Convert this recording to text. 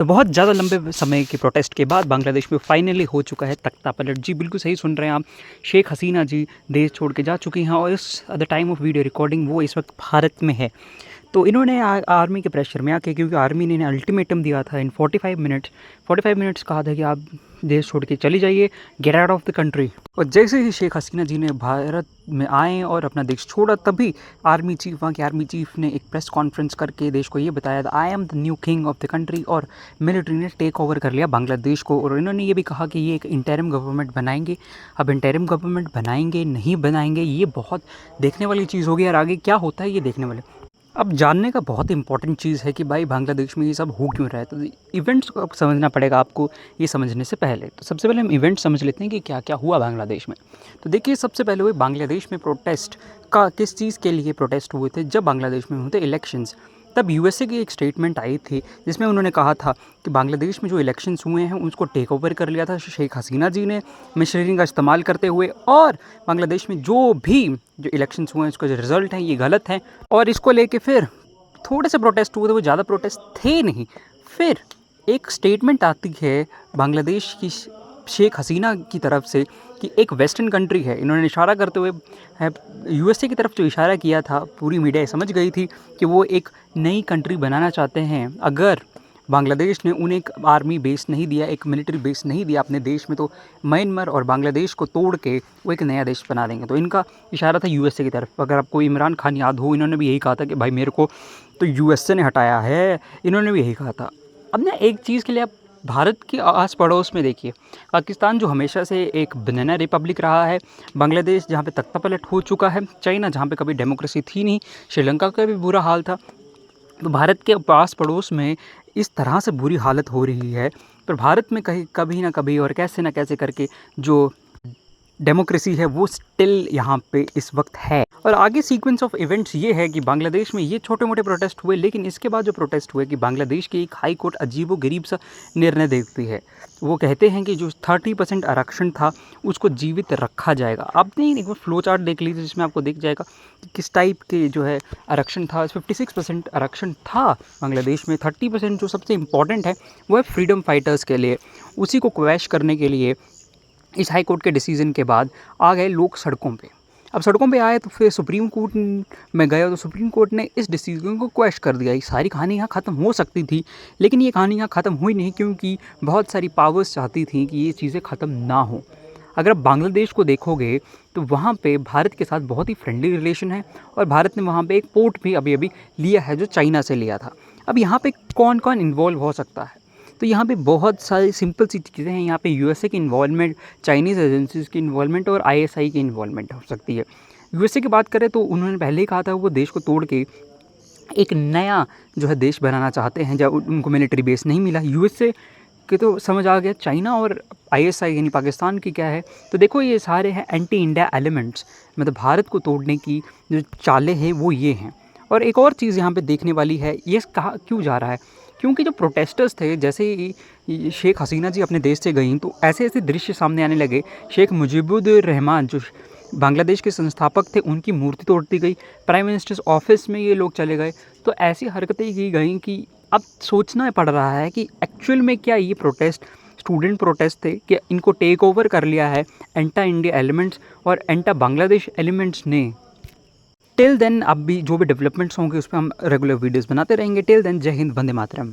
तो बहुत ज़्यादा लंबे समय के प्रोटेस्ट के बाद बांग्लादेश में फाइनली हो चुका है तख्ता पलट। जी बिल्कुल सही सुन रहे हैं आप। शेख हसीना जी देश छोड़ के जा चुकी हैं और इस the time of video recording वो इस वक्त भारत में है। तो इन्होंने आर्मी के प्रेशर में आके, क्योंकि आर्मी ने इन्हें अल्टीमेटम दिया था इन 45 मिनट्स कहा था कि आप देश छोड़ के चली जाइए, get out of the country. और जैसे ही शेख हसीना जी ने भारत में आए और अपना देश छोड़ा, तभी वहाँ के आर्मी चीफ ने एक प्रेस कॉन्फ्रेंस करके देश को ये बताया था, I am the new king of the country. और मिलिट्री ने टेक ओवर कर लिया बांग्लादेश को। और इन्होंने ये भी कहा कि ये एक इंटरिम गवर्नमेंट बनाएंगे। अब इंटरिम गवर्नमेंट बनाएंगे नहीं बनाएंगे ये बहुत देखने वाली चीज़ होगी, और आगे क्या होता है ये देखने वाले। अब जानने का बहुत इंपॉर्टेंट चीज़ है कि भाई बांग्लादेश में ये सब हो क्यों रहा है। तो इवेंट्स को अब समझना पड़ेगा आपको ये समझने से पहले। तो सबसे पहले हम इवेंट समझ लेते हैं कि क्या क्या हुआ बांग्लादेश में। तो देखिए, सबसे पहले हुए बांग्लादेश में प्रोटेस्ट का किस चीज़ के लिए प्रोटेस्ट हुए थे। जब बांग्लादेश में हुए थे इलेक्शंस, तब यूएसए की एक स्टेटमेंट आई थी जिसमें उन्होंने कहा था कि बांग्लादेश में जो इलेक्शंस हुए हैं उसको टेक ओवर कर लिया था शेख हसीना जी ने मशीनरी का इस्तेमाल करते हुए। और बांग्लादेश में जो इलेक्शंस हुए हैं उसका जो रिज़ल्ट है ये गलत है। और इसको लेके फिर थोड़े से प्रोटेस्ट हुए थे, वो ज़्यादा प्रोटेस्ट थे नहीं। फिर एक स्टेटमेंट आती है बांग्लादेश की शेख हसीना की तरफ से कि एक वेस्टर्न कंट्री है। इन्होंने इशारा करते हुए यूएसए की तरफ जो इशारा किया था, पूरी मीडिया समझ गई थी कि वो एक नई कंट्री बनाना चाहते हैं। अगर बांग्लादेश ने उन्हें एक आर्मी बेस नहीं दिया, एक मिलिट्री बेस नहीं दिया अपने देश में, तो म्यांमार और बांग्लादेश को तोड़ के वो एक नया देश बना देंगे। तो इनका इशारा था यूएसए की तरफ। अगर आपको इमरान खान याद हो, इन्होंने भी यही कहा था कि भाई मेरे को तो यूएसए ने हटाया है, इन्होंने भी यही कहा था। अब ना एक चीज़ के लिए आप भारत के आस पड़ोस में देखिए, पाकिस्तान जो हमेशा से एक बनाना रिपब्लिक रहा है, बांग्लादेश जहाँ पे तख्ता पलट हो चुका है, चाइना जहाँ पे कभी डेमोक्रेसी थी नहीं, श्रीलंका का भी बुरा हाल था। तो भारत के पास पड़ोस में इस तरह से बुरी हालत हो रही है, पर भारत में कहीं कभी ना कभी और कैसे ना कैसे करके जो डेमोक्रेसी है वो स्टिल यहाँ पे इस वक्त है। और आगे सीक्वेंस ऑफ इवेंट्स ये है कि बांग्लादेश में ये छोटे मोटे प्रोटेस्ट हुए, लेकिन इसके बाद जो प्रोटेस्ट हुए कि बांग्लादेश की एक हाई कोर्ट अजीबोगरीब सा निर्णय देती है। वो कहते हैं कि जो 30% आरक्षण था उसको जीवित रखा जाएगा। आपने एक बार फ्लो चार्ट देख लीजिए जिसमें आपको दिख जाएगा कि किस टाइप के जो है आरक्षण था। 56% आरक्षण था बांग्लादेश में। 30% जो सबसे इम्पॉर्टेंट है वो है फ्रीडम फाइटर्स के लिए। उसी को क्वैश करने के लिए इस हाई कोर्ट के डिसीजन के बाद आ गए लोग सड़कों पे। अब सड़कों पे आए तो फिर सुप्रीम कोर्ट में गए, तो सुप्रीम कोर्ट ने इस डिसीजन को क्वेश कर दिया। ये सारी कहानी यहाँ ख़त्म हो सकती थी, लेकिन ये कहानी यहाँ ख़त्म हुई नहीं, क्योंकि बहुत सारी पावर्स चाहती थी कि ये चीज़ें ख़त्म ना हो। अगर आप बांग्लादेश को देखोगे तो वहाँ पे भारत के साथ बहुत ही फ्रेंडली रिलेशन है, और भारत ने वहाँ पे एक पोर्ट भी अभी अभी लिया है जो चाइना से लिया था। अब यहाँ पे कौन कौन इन्वॉल्व हो सकता है, तो यहाँ पे बहुत सारी सिंपल सी चीज़ें हैं। यहाँ पे यूएसए की इन्वॉल्वमेंट, चाइनीज़ एजेंसीज़ की इन्वॉल्वमेंट और आईएसआई की इन्वॉल्वमेंट हो सकती है। यूएसए की बात करें तो उन्होंने पहले ही कहा था वो देश को तोड़ के एक नया जो है देश बनाना चाहते हैं, जब उनको मिलिट्री बेस नहीं मिला। यूएसए के तो समझ आ गया, चाइना और आईएसआई यानी पाकिस्तान की क्या है। तो देखो ये सारे हैं एंटी इंडिया एलिमेंट्स, मतलब भारत को तोड़ने की जो चालें हैं वो ये हैं। और एक और चीज़ यहाँ पे देखने वाली है, ये कहा क्यों जा रहा है, क्योंकि जो प्रोटेस्टर्स थे, जैसे ही शेख हसीना जी अपने देश से गईं तो ऐसे ऐसे दृश्य सामने आने लगे। शेख मुजीबुर रहमान जो बांग्लादेश के संस्थापक थे उनकी मूर्ति तोड़ दी गई, प्राइम मिनिस्टर्स ऑफिस में ये लोग चले गए। तो ऐसी हरकतें की गई कि अब सोचना पड़ रहा है कि एक्चुअल में क्या ये प्रोटेस्ट स्टूडेंट प्रोटेस्ट थे कि इनको टेक ओवर कर लिया है एंटा इंडिया एलिमेंट्स और एंटा बांग्लादेश एलिमेंट्स ने। टिल देन अब भी जो भी डेवलपमेंट्स होंगे उस पर हम रेगुलर वीडियोस बनाते रहेंगे। टिल देन जय हिंद, वंदे मातरम।